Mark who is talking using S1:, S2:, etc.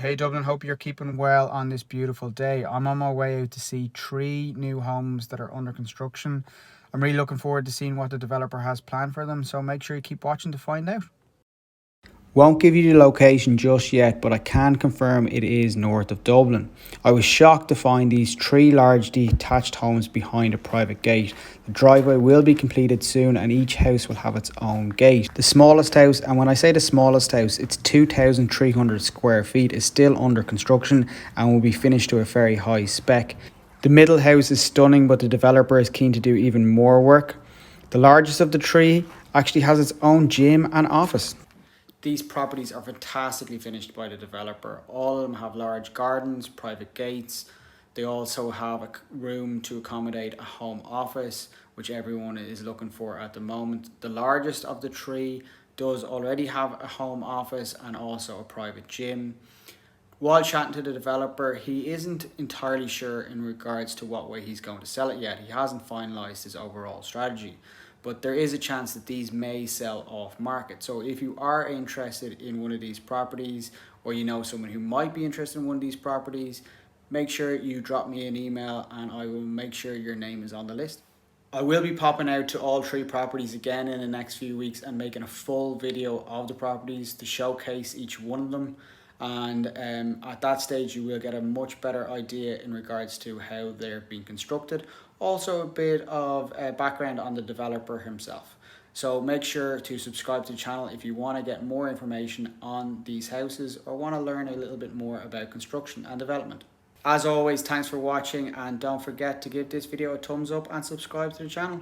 S1: Hey Dublin, hope you're keeping well on this beautiful day. I'm on my way out to see 3 new homes that are under construction. I'm really looking forward to seeing what the developer has planned for them, so make sure you keep watching to find out. Won't give you the location just yet, but I can confirm it is north of Dublin. I was shocked to find these 3 large detached homes behind a private gate. The driveway will be completed soon and each house will have its own gate. The smallest house, and when I say the smallest house, it's 2,300 square feet, is still under construction and will be finished to a very high spec. The middle house is stunning, but the developer is keen to do even more work. The largest of the 3 actually has its own gym and office. These properties are fantastically finished by the developer. All of them have large gardens, private gates. They also have a room to accommodate a home office, which everyone is looking for at the moment. The largest of the 3 does already have a home office and also a private gym. While chatting to the developer, he isn't entirely sure in regards to what way he's going to sell it yet. He hasn't finalized his overall strategy, but there is a chance that these may sell off market. So if you are interested in one of these properties, or you know someone who might be interested in one of these properties, make sure you drop me an email and I will make sure your name is on the list. I will be popping out to all 3 properties again in the next few weeks and making a full video of the properties to showcase each one of them. And at that stage you will get a much better idea in regards to how they're being constructed. Also a bit of background on the developer himself. So make sure to subscribe to the channel if you want to get more information on these houses or want to learn a little bit more about construction and development. As always, thanks for watching and don't forget to give this video a thumbs up and subscribe to the channel.